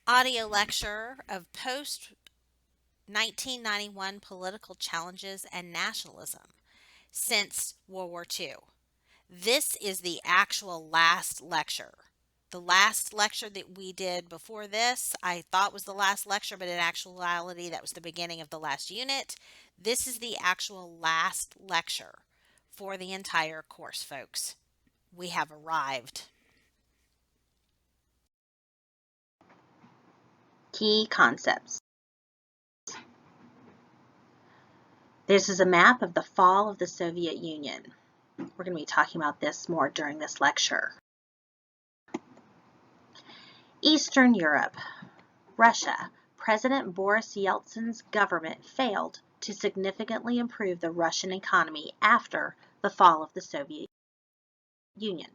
Audio lecture of post-1991 political challenges and nationalism since World War II. This is the actual last lecture. The last lecture that we did before this, I thought was the last lecture, but in actuality, that was the beginning of the last unit. This is the actual last lecture for the entire course, folks. We have arrived. Key concepts. This is a map of the fall of the Soviet Union. We're going to be talking about this more during this lecture. Eastern Europe. Russia. President Boris Yeltsin's government failed to significantly improve the Russian economy after the fall of the Soviet Union.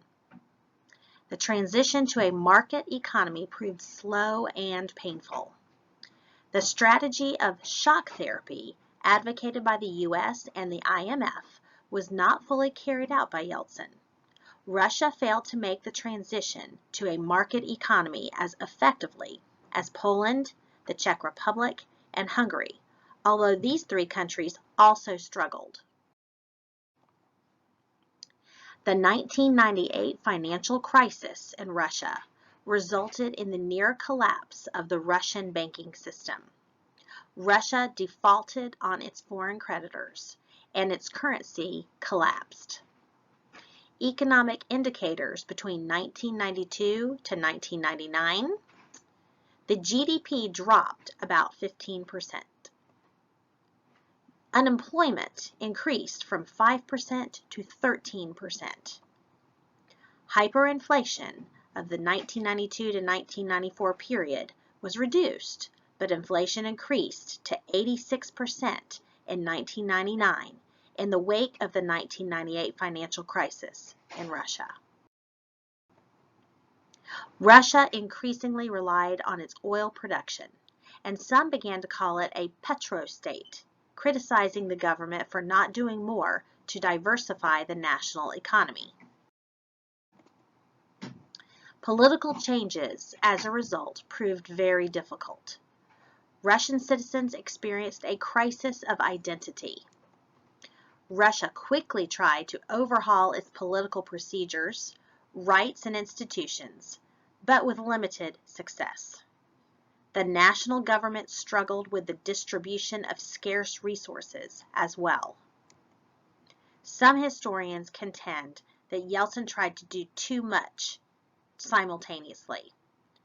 The transition to a market economy proved slow and painful. The strategy of shock therapy advocated by the U.S. and the IMF was not fully carried out by Yeltsin. Russia failed to make the transition to a market economy as effectively as Poland, the Czech Republic, and Hungary, although these three countries also struggled. The 1998 financial crisis in Russia resulted in the near collapse of the Russian banking system. Russia defaulted on its foreign creditors, and its currency collapsed. Economic indicators between 1992 to 1999, the GDP dropped about 15%. Unemployment increased from 5% to 13%. Hyperinflation of the 1992 to 1994 period was reduced, but inflation increased to 86% in 1999 in the wake of the 1998 financial crisis in Russia. Russia increasingly relied on its oil production, and some began to call it a petrostate, criticizing the government for not doing more to diversify the national economy. Political changes as a result proved very difficult. Russian citizens experienced a crisis of identity. Russia quickly tried to overhaul its political procedures, rights, and institutions, but with limited success. The national government struggled with the distribution of scarce resources as well. Some historians contend that Yeltsin tried to do too much simultaneously,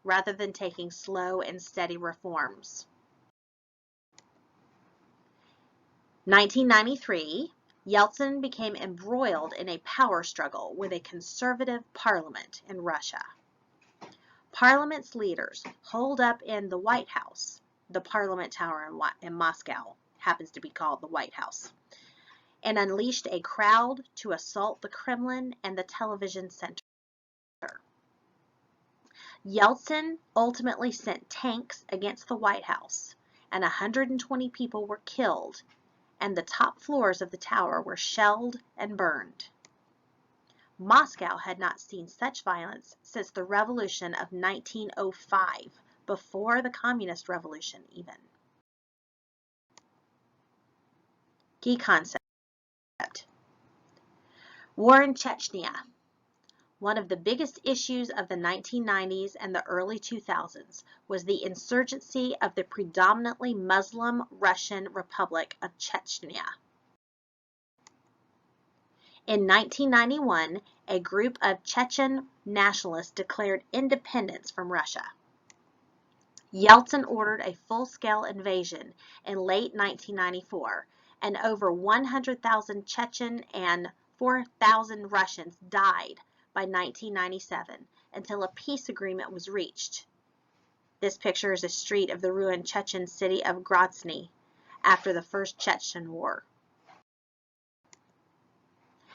rather than taking slow and steady reforms. 1993, Yeltsin became embroiled in a power struggle with a conservative parliament in Russia. Parliament's leaders holed up in the White House. The Parliament Tower in Moscow happens to be called the White House, and unleashed a crowd to assault the Kremlin and the television center. Yeltsin ultimately sent tanks against the White House, and 120 people were killed, and the top floors of the tower were shelled and burned. Moscow had not seen such violence since the revolution of 1905, before the Communist Revolution even. Key concept. War in Chechnya. One of the biggest issues of the 1990s and the early 2000s was the insurgency of the predominantly Muslim Russian Republic of Chechnya. In 1991, a group of Chechen nationalists declared independence from Russia. Yeltsin ordered a full-scale invasion in late 1994, and over 100,000 Chechen and 4,000 Russians died by 1997 until a peace agreement was reached. This picture is a street of the ruined Chechen city of Grozny after the First Chechen War.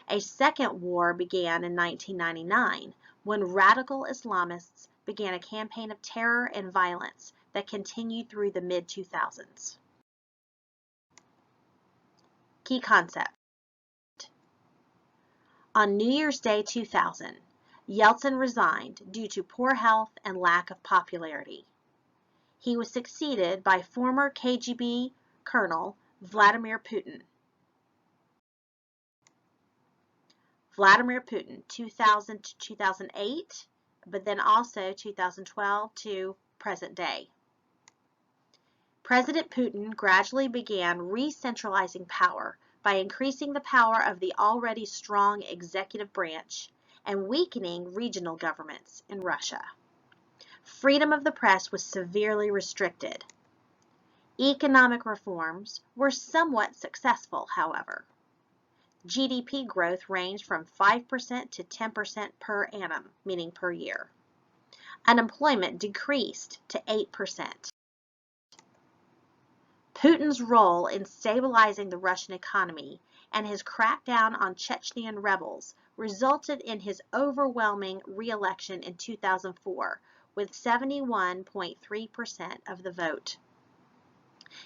A second war began in 1999 when radical Islamists began a campaign of terror and violence that continued through the mid-2000s. Key concept. On New Year's Day 2000, Yeltsin resigned due to poor health and lack of popularity. He was succeeded by former KGB Colonel Vladimir Putin. Vladimir Putin, 2000 to 2008, but then also 2012 to present day. President Putin gradually began re-centralizing power by increasing the power of the already strong executive branch and weakening regional governments in Russia. Freedom of the press was severely restricted. Economic reforms were somewhat successful, however. GDP growth ranged from 5% to 10% per annum, meaning per year. Unemployment decreased to 8%. Putin's role in stabilizing the Russian economy and his crackdown on Chechen rebels resulted in his overwhelming re-election in 2004 with 71.3% of the vote.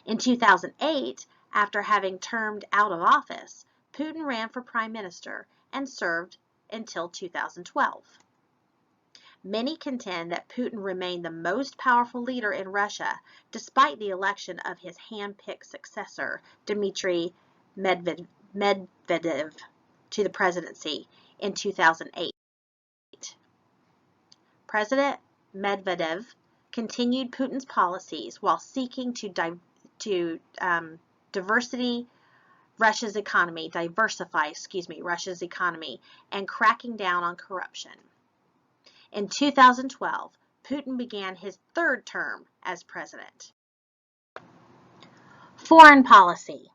In 2008, after having termed out of office, Putin ran for prime minister and served until 2012. Many contend that Putin remained the most powerful leader in Russia despite the election of his hand-picked successor, Dmitry Medvedev, to the presidency in 2008. President Medvedev continued Putin's policies while seeking to diversify Russia's economy and cracking down on corruption. In 2012, Putin began his third term as president. Foreign policy.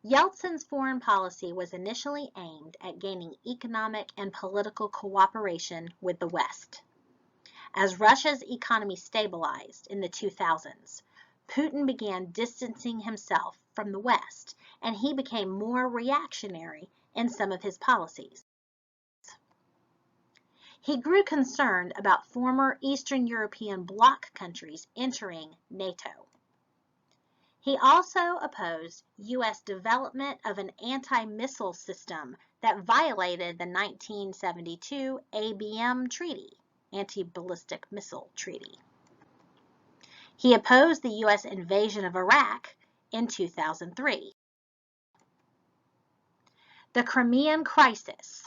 Yeltsin's foreign policy was initially aimed at gaining economic and political cooperation with the West. As Russia's economy stabilized in the 2000s, Putin began distancing himself from the West, and he became more reactionary in some of his policies. He grew concerned about former Eastern European bloc countries entering NATO. He also opposed U.S. development of an anti-missile system that violated the 1972 ABM Treaty, Anti-Ballistic Missile Treaty. He opposed the U.S. invasion of Iraq in 2003. The Crimean Crisis.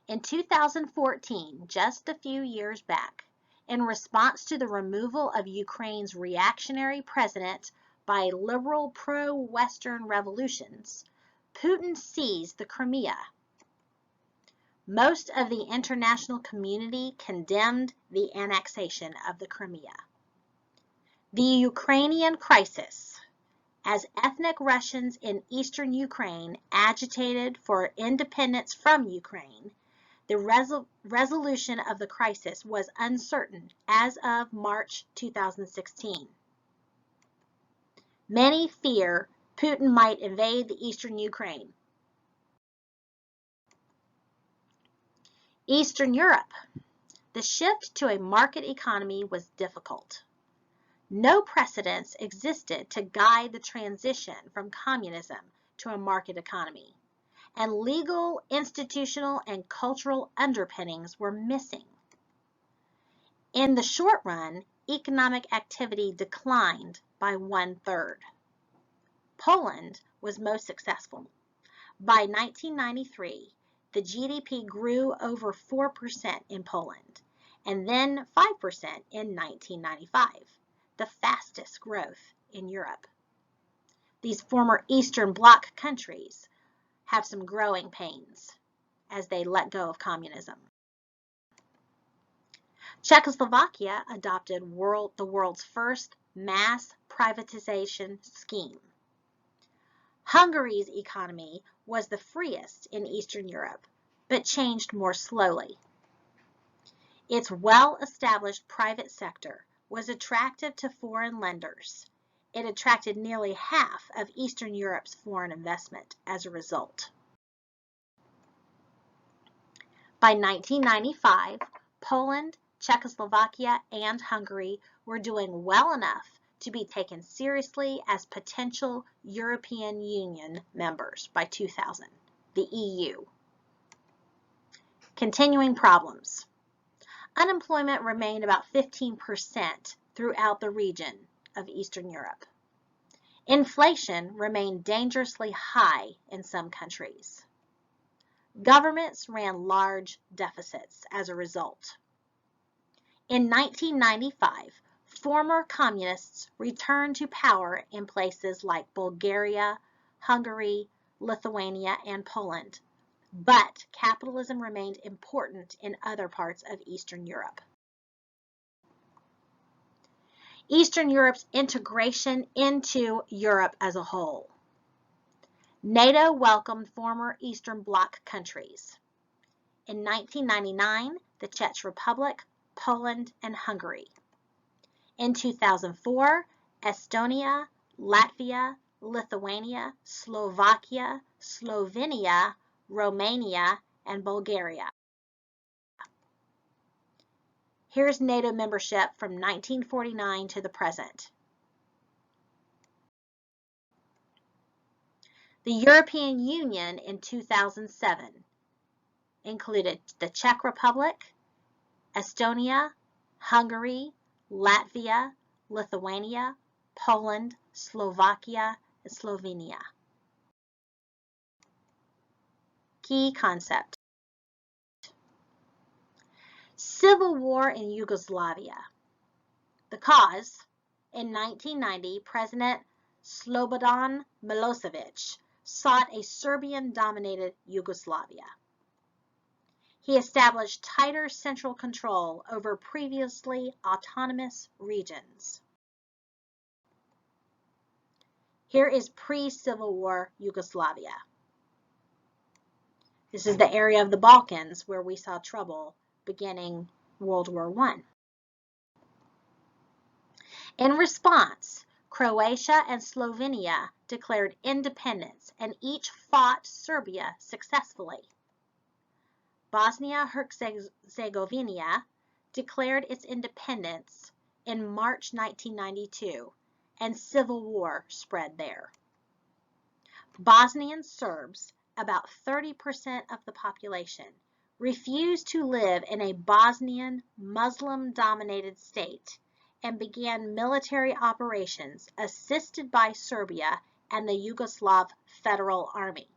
In 2014, just a few years back, in response to the removal of Ukraine's reactionary president by liberal pro-Western revolutions, Putin seized the Crimea. Most of the international community condemned the annexation of the Crimea. The Ukrainian crisis. As ethnic Russians in eastern Ukraine agitated for independence from Ukraine, the resolution of the crisis was uncertain as of March 2016. Many fear Putin might invade the eastern Ukraine. Eastern Europe. The shift to a market economy was difficult. No precedents existed to guide the transition from communism to a market economy, and legal, institutional, and cultural underpinnings were missing. In the short run, economic activity declined by 1/3. Poland was most successful. By 1993, the GDP grew over 4% in Poland, and then 5% in 1995, the fastest growth in Europe. These former Eastern Bloc countries have some growing pains as they let go of communism. Czechoslovakia adopted the world's first mass privatization scheme. Hungary's economy was the freest in Eastern Europe, but changed more slowly. Its well-established private sector was attractive to foreign lenders. It attracted nearly half of Eastern Europe's foreign investment as a result. By 1995, Poland, Czechoslovakia, and Hungary were doing well enough to be taken seriously as potential European Union members by 2000, the EU. Continuing problems. Unemployment remained about 15% throughout the region of Eastern Europe. Inflation remained dangerously high in some countries. Governments ran large deficits as a result. In 1995, former communists returned to power in places like Bulgaria, Hungary, Lithuania, and Poland, but capitalism remained important in other parts of Eastern Europe. Eastern Europe's integration into Europe as a whole. NATO welcomed former Eastern Bloc countries. In 1999, the Czech Republic, Poland, and Hungary. In 2004, Estonia, Latvia, Lithuania, Slovakia, Slovenia, Romania, and Bulgaria. Here's NATO membership from 1949 to the present. The European Union in 2007 included the Czech Republic, Estonia, Hungary, Latvia, Lithuania, Poland, Slovakia, and Slovenia. Key concept. Civil War in Yugoslavia. The cause, in 1990, President Slobodan Milosevic sought a Serbian-dominated Yugoslavia. He established tighter central control over previously autonomous regions. Here is pre-Civil War Yugoslavia. This is the area of the Balkans where we saw trouble beginning World War I. In response, Croatia and Slovenia declared independence and each fought Serbia successfully. Bosnia-Herzegovina declared its independence in March 1992, and civil war spread there. Bosnian Serbs, about 30% of the population, refused to live in a Bosnian Muslim-dominated state and began military operations assisted by Serbia and the Yugoslav Federal Army.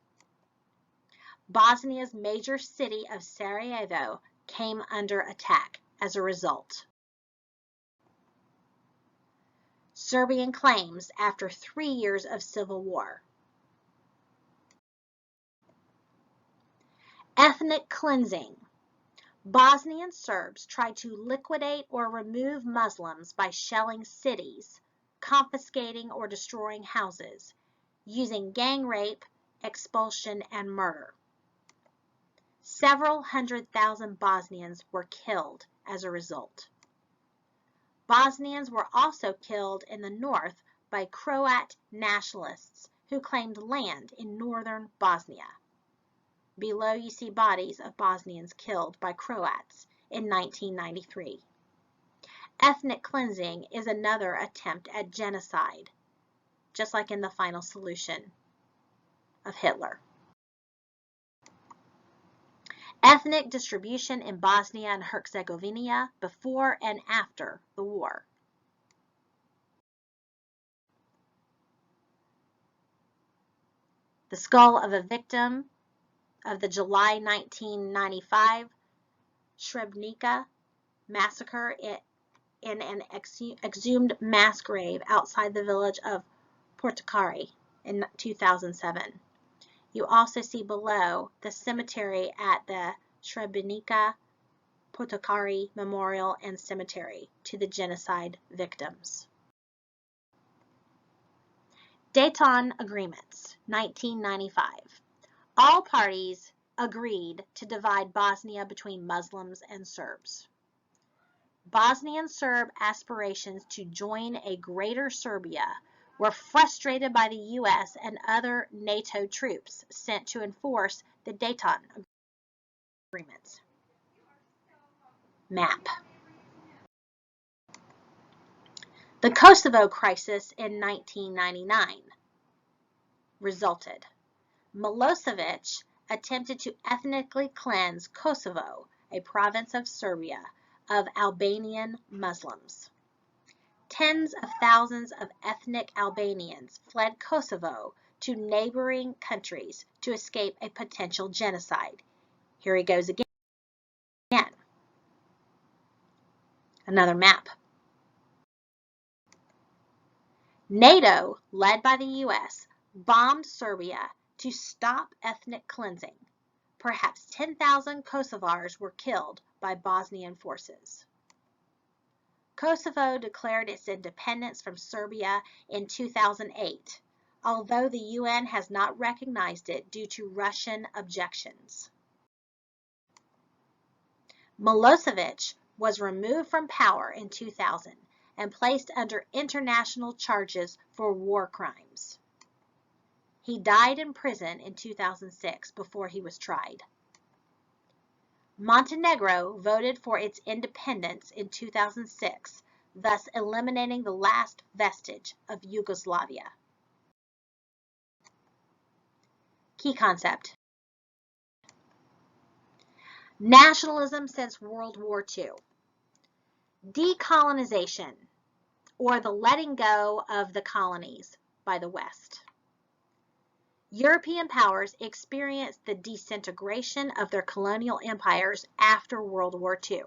Bosnia's major city of Sarajevo came under attack as a result. Serbian claims after 3 years of civil war. Ethnic cleansing. Bosnian Serbs tried to liquidate or remove Muslims by shelling cities, confiscating or destroying houses, using gang rape, expulsion, and murder. Several 100,000 Bosnians were killed as a result. Bosnians were also killed in the north by Croat nationalists who claimed land in northern Bosnia. Below you see bodies of Bosnians killed by Croats in 1993. Ethnic cleansing is another attempt at genocide, just like in the final solution of Hitler. Ethnic distribution in Bosnia and Herzegovina before and after the war. The skull of a victim of the July 1995 Srebrenica massacre in an exhumed mass grave outside the village of Portokari in 2007. You also see below the cemetery at the Srebrenica Portokari Memorial and Cemetery to the genocide victims. Dayton Agreements, 1995. All parties agreed to divide Bosnia between Muslims and Serbs. Bosnian Serb aspirations to join a greater Serbia were frustrated by the U.S. and other NATO troops sent to enforce the Dayton Agreements. Map. The Kosovo crisis in 1999 resulted. Milosevic attempted to ethnically cleanse Kosovo, a province of Serbia, of Albanian Muslims. Tens of thousands of ethnic Albanians fled Kosovo to neighboring countries to escape a potential genocide. Here he goes again. Another map. NATO, led by the US, bombed Serbia to stop ethnic cleansing. Perhaps 10,000 Kosovars were killed by Bosnian forces. Kosovo declared its independence from Serbia in 2008, although the UN has not recognized it due to Russian objections. Milosevic was removed from power in 2000 and placed under international charges for war crimes. He died in prison in 2006 before he was tried. Montenegro voted for its independence in 2006, thus eliminating the last vestige of Yugoslavia. Key concept. Nationalism since World War II. Decolonization, or the letting go of the colonies by the West. European powers experienced the disintegration of their colonial empires after World War II.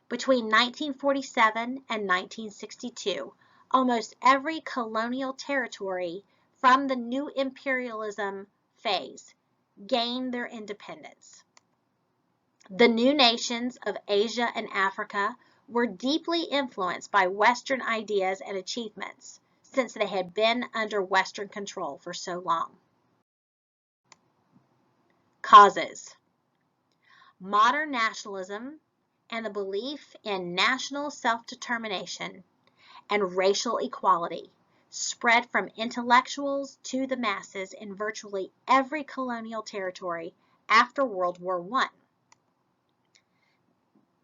Between 1947 and 1962, almost every colonial territory from the new imperialism phase gained their independence. The new nations of Asia and Africa were deeply influenced by Western ideas and achievements, since they had been under Western control for so long. Causes. Modern nationalism and the belief in national self-determination and racial equality spread from intellectuals to the masses in virtually every colonial territory after World War I.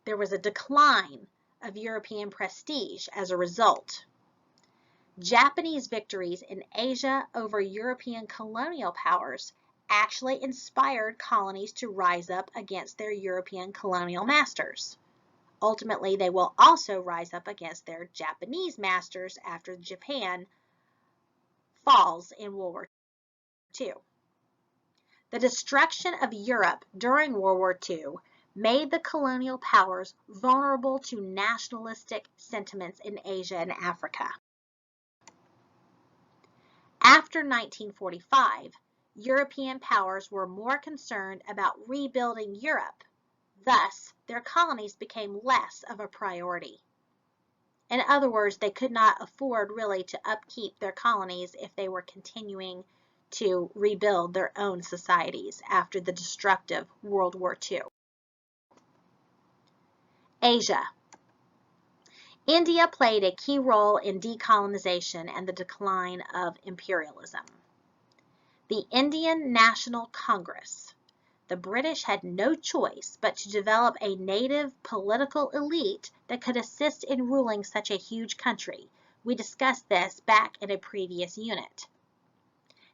There was a decline of European prestige as a result. Japanese victories in Asia over European colonial powers actually inspired colonies to rise up against their European colonial masters. Ultimately, they will also rise up against their Japanese masters after Japan falls in World War II. The destruction of Europe during World War II made the colonial powers vulnerable to nationalistic sentiments in Asia and Africa. After 1945, European powers were more concerned about rebuilding Europe. Thus, their colonies became less of a priority. In other words, they could not afford really to upkeep their colonies if they were continuing to rebuild their own societies after the destructive World War II. Asia. India played a key role in decolonization and the decline of imperialism. The Indian National Congress. The British had no choice but to develop a native political elite that could assist in ruling such a huge country. We discussed this back in a previous unit.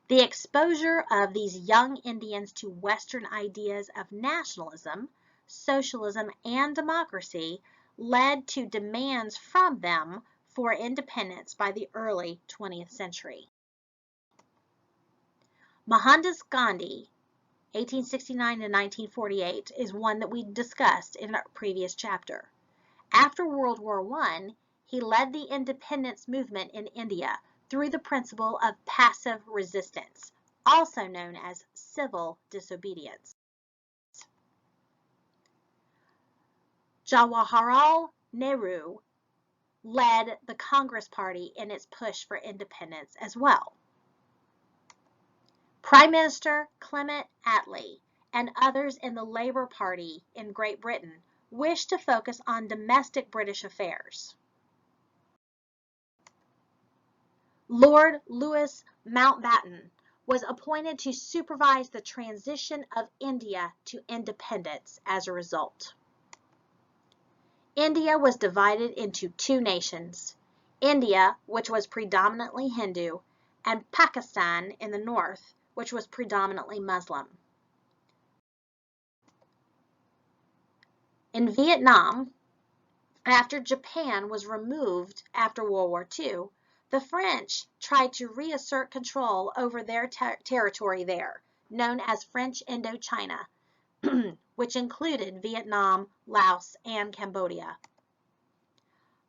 The exposure of these young Indians to Western ideas of nationalism, socialism, and democracy led to demands from them for independence by the early 20th century. Mohandas Gandhi, 1869 to 1948, is one that we discussed in our previous chapter. After World War I, he led the independence movement in India through the principle of passive resistance, also known as civil disobedience. Jawaharlal Nehru led the Congress Party in its push for independence as well. Prime Minister Clement Attlee and others in the Labour Party in Great Britain wished to focus on domestic British affairs. Lord Louis Mountbatten was appointed to supervise the transition of India to independence as a result. India was divided into two nations, India, which was predominantly Hindu, and Pakistan in the north, which was predominantly Muslim. In Vietnam, After Japan was removed after World War II, the French tried to reassert control over their territory there, known as French Indochina, which included Vietnam, Laos, and Cambodia.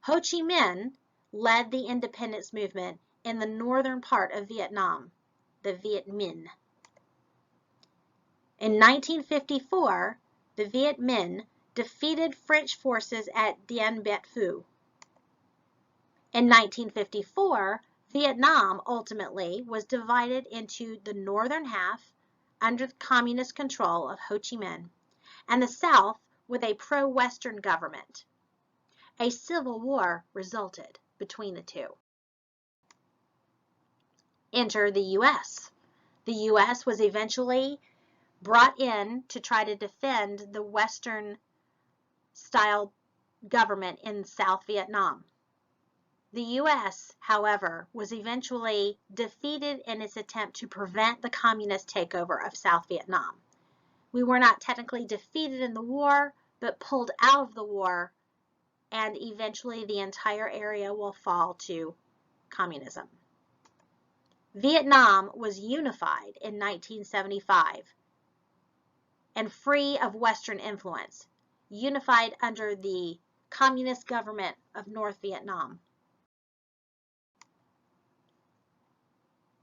Ho Chi Minh led the independence movement in the northern part of Vietnam, the Viet Minh. In 1954, the Viet Minh defeated French forces at Dien Bien Phu. In 1954, Vietnam ultimately was divided into the northern half under the communist control of Ho Chi Minh and the south with a pro-Western government. A civil war resulted between the two. Enter the U.S. The U.S. was eventually brought in to try to defend the Western-style government in South Vietnam. The U.S., however, was eventually defeated in its attempt to prevent the communist takeover of South Vietnam. We were not technically defeated in the war, but pulled out of the war, and eventually the entire area will fall to communism. Vietnam was unified in 1975 and free of Western influence, unified under the communist government of North Vietnam.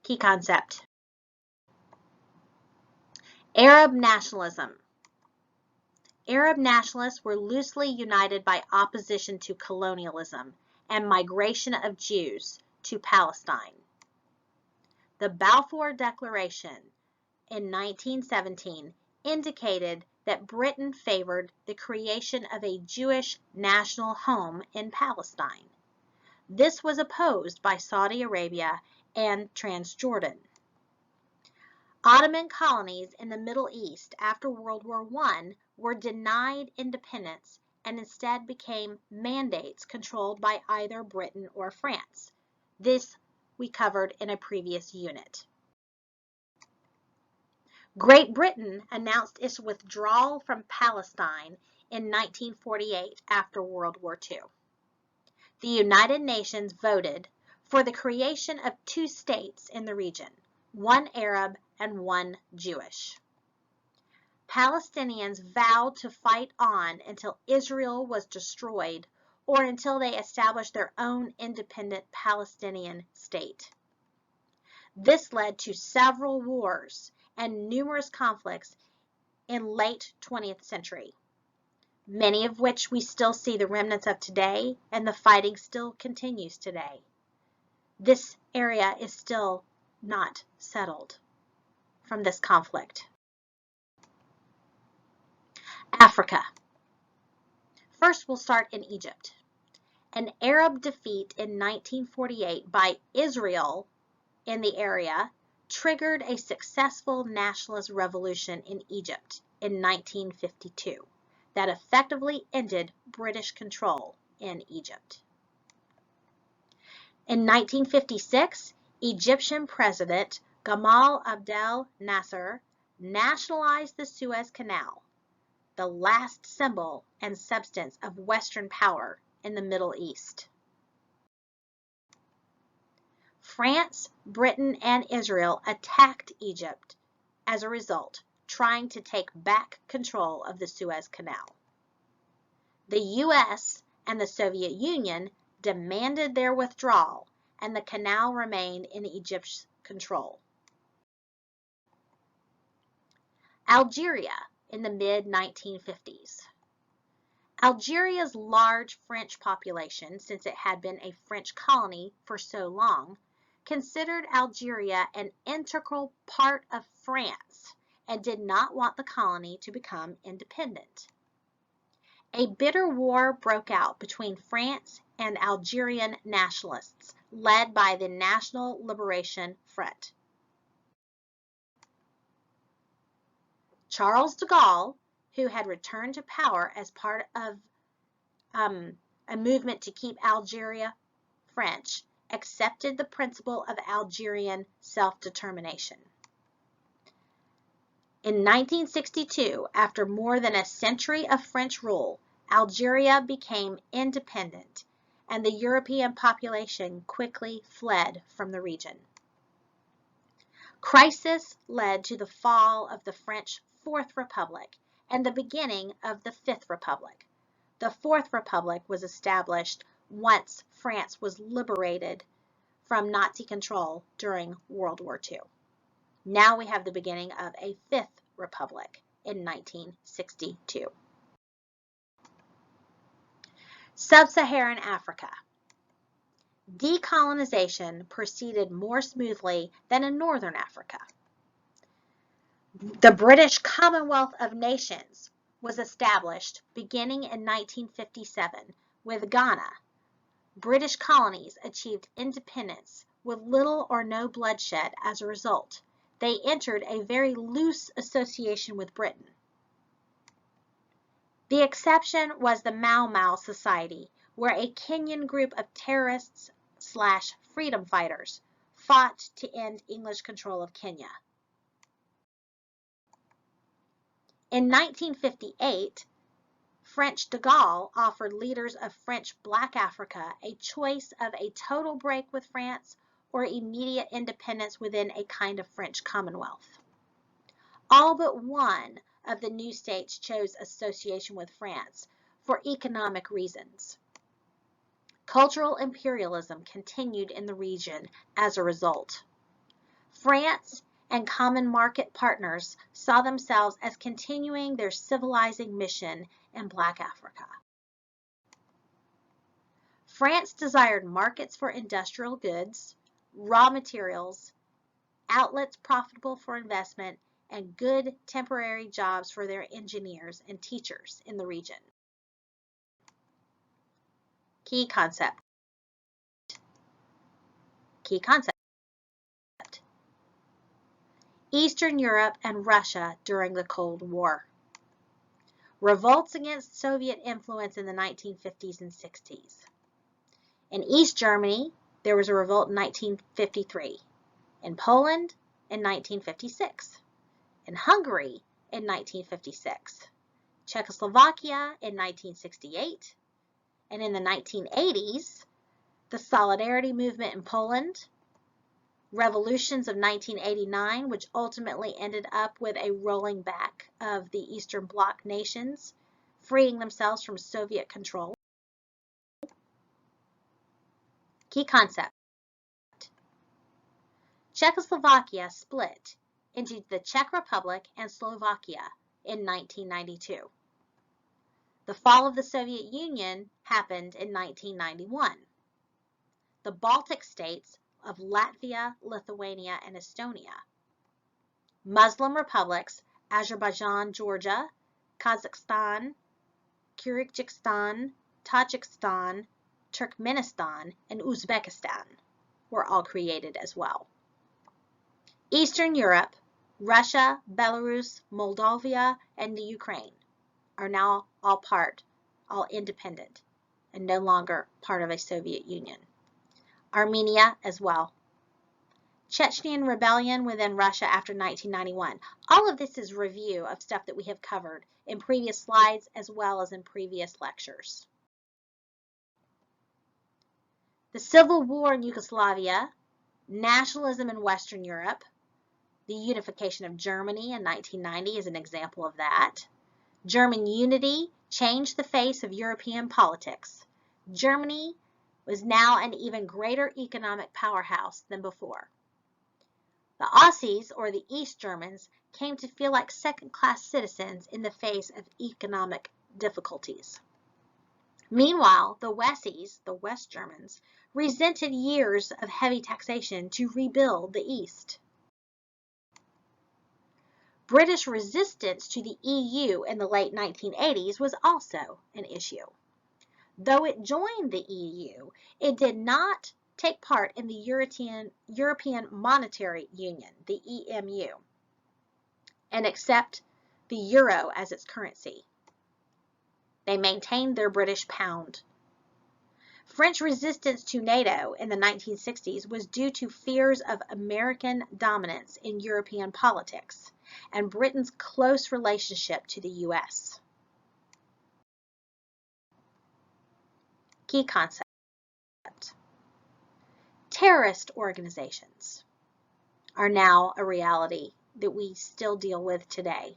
Key concept. Arab nationalism. Arab nationalists were loosely united by opposition to colonialism and migration of Jews to Palestine. The Balfour Declaration in 1917 indicated that Britain favored the creation of a Jewish national home in Palestine. This was opposed by Saudi Arabia and Transjordan. Ottoman colonies in the Middle East after World War I were denied independence and instead became mandates controlled by either Britain or France. This we covered in a previous unit. Great Britain announced its withdrawal from Palestine in 1948 after World War II. The United Nations voted for the creation of two states in the region, one Arab and one Jewish. Palestinians vowed to fight on until Israel was destroyed or until they established their own independent Palestinian state. This led to several wars and numerous conflicts in late 20th century, many of which we still see the remnants of today, and the fighting still continues today. This area is still not settled from this conflict. Africa. First, we'll start in Egypt. An Arab defeat in 1948 by Israel in the area triggered a successful nationalist revolution in Egypt in 1952 that effectively ended British control in Egypt. In 1956, Egyptian President Gamal Abdel Nasser nationalized the Suez Canal, the last symbol and substance of Western power in the Middle East. France, Britain, and Israel attacked Egypt as a result, trying to take back control of the Suez Canal. The U.S. and the Soviet Union demanded their withdrawal, and the canal remained in Egypt's control. Algeria in the mid-1950s. Algeria's large French population, since it had been a French colony for so long, considered Algeria an integral part of France and did not want the colony to become independent. A bitter war broke out between France and Algerian nationalists, led by the National Liberation Front. Charles de Gaulle, who had returned to power as part of a movement to keep Algeria French, accepted the principle of Algerian self-determination. In 1962, after more than a century of French rule, Algeria became independent, and the European population quickly fled from the region. Crisis led to the fall of the French Fourth Republic and the beginning of the Fifth Republic. The Fourth Republic was established once France was liberated from Nazi control during World War II. Now we have the beginning of a Fifth Republic in 1962. Sub-Saharan Africa. Decolonization proceeded more smoothly than in Northern Africa. The British Commonwealth of Nations was established beginning in 1957 with Ghana. British colonies achieved independence with little or no bloodshed as a result. They entered a very loose association with Britain. The exception was the Mau Mau Society, where a Kenyan group of terrorists/freedom fighters fought to end English control of Kenya. In 1958, French de Gaulle offered leaders of French Black Africa a choice of a total break with France or immediate independence within a kind of French Commonwealth. All but one of the new states chose association with France for economic reasons. Cultural imperialism continued in the region as a result. France and common market partners saw themselves as continuing their civilizing mission in Black Africa. France desired markets for industrial goods, raw materials, outlets profitable for investment, and good temporary jobs for their engineers and teachers in the region. Key concept. Eastern Europe and Russia during the Cold War. Revolts against Soviet influence in the 1950s and 60s. In East Germany, there was a revolt in 1953. In Poland, in 1956. In Hungary, in 1956. Czechoslovakia in 1968. And in the 1980s, the Solidarity movement in Poland, revolutions of 1989, which ultimately ended up with a rolling back of the Eastern Bloc nations, freeing themselves from Soviet control. Key concept. Czechoslovakia split into the Czech Republic and Slovakia in 1992. The fall of the Soviet Union happened in 1991. The Baltic states of Latvia, Lithuania, and Estonia. Muslim republics Azerbaijan, Georgia, Kazakhstan, Kyrgyzstan, Tajikistan, Turkmenistan, and Uzbekistan were all created as well. Eastern Europe, Russia, Belarus, Moldavia, and the Ukraine are now all independent, and no longer part of a Soviet Union. Armenia as well. Chechen rebellion within Russia after 1991. All of this is review of stuff that we have covered in previous slides as well as in previous lectures. The Civil War in Yugoslavia, nationalism in Western Europe, the unification of Germany in 1990 is an example of that. German unity changed the face of European politics. Germany was now an even greater economic powerhouse than before. The Aussies, or the East Germans, came to feel like second-class citizens in the face of economic difficulties. Meanwhile, the Westies, the West Germans, resented years of heavy taxation to rebuild the East. British resistance to the EU in the late 1980s was also an issue. Though it joined the EU, it did not take part in the European Monetary Union, the EMU, and accept the euro as its currency. They maintained their British pound. French resistance to NATO in the 1960s was due to fears of American dominance in European politics and Britain's close relationship to the US. Key concept. Terrorist organizations are now a reality that we still deal with today.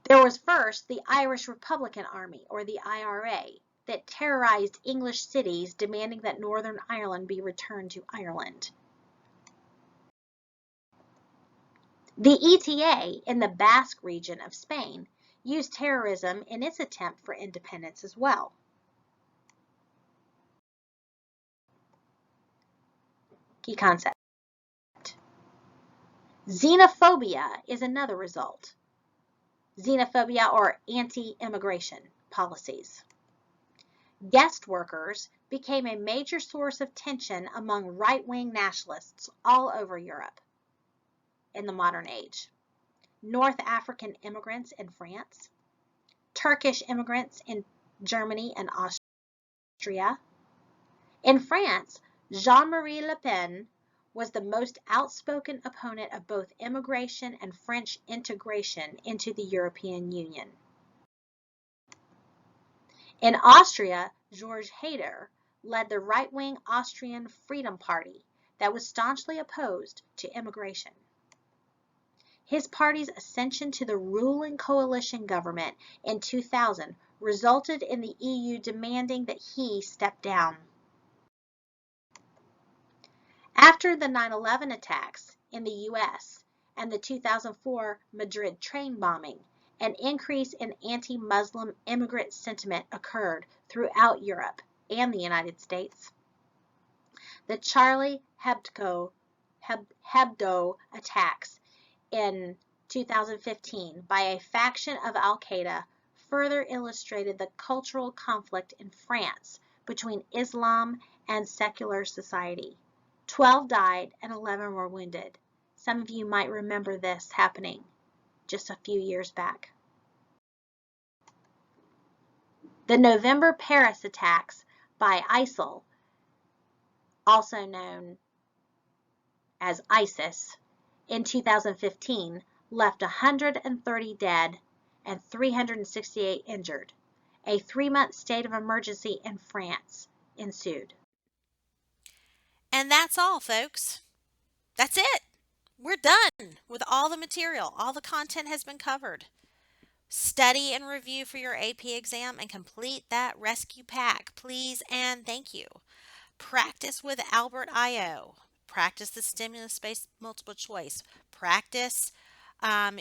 There was first the Irish Republican Army, or the IRA, that terrorized English cities demanding that Northern Ireland be returned to Ireland. The ETA in the Basque region of Spain used terrorism in its attempt for independence as well. Key concept. Xenophobia is another result. Xenophobia or anti-immigration policies. Guest workers became a major source of tension among right-wing nationalists all over Europe in the modern age. North African immigrants in France, Turkish immigrants in Germany and Austria. In France, Jean-Marie Le Pen was the most outspoken opponent of both immigration and French integration into the European Union. In Austria, Georg Haider led the right-wing Austrian Freedom Party that was staunchly opposed to immigration. His party's ascension to the ruling coalition government in 2000 resulted in the EU demanding that he step down. After the 9/11 attacks in the US and the 2004 Madrid train bombing, an increase in anti-Muslim immigrant sentiment occurred throughout Europe and the United States. The Charlie Hebdo attacks in 2015 by a faction of Al-Qaeda further illustrated the cultural conflict in France between Islam and secular society. 12 died and 11 were wounded. Some of you might remember this happening just a few years back. The November Paris attacks by ISIL, also known as ISIS, in 2015 left 130 dead and 368 injured. A 3-month state of emergency in France ensued. And that's all, folks. That's it. We're done with all the material. All the content has been covered. Study and review for your AP exam and complete that rescue pack, please and thank you. Practice with Albert IO. Practice the stimulus-based multiple choice. Practice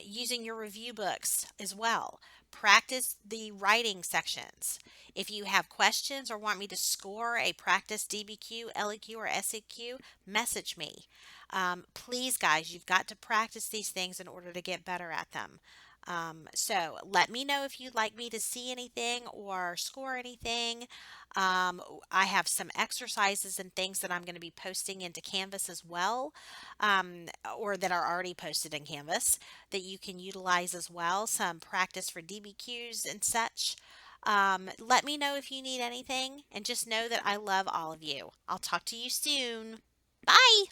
using your review books as well. Practice the writing sections. If you have questions or want me to score a practice DBQ, LEQ, or SEQ, message me. Please, guys, you've got to practice these things in order to get better at them. So let me know if you'd like me to see anything or score anything. I have some exercises and things that I'm going to be posting into Canvas as well, or that are already posted in Canvas that you can utilize as well. Some practice for DBQs and such. Let me know if you need anything, and just know that I love all of you. I'll talk to you soon. Bye.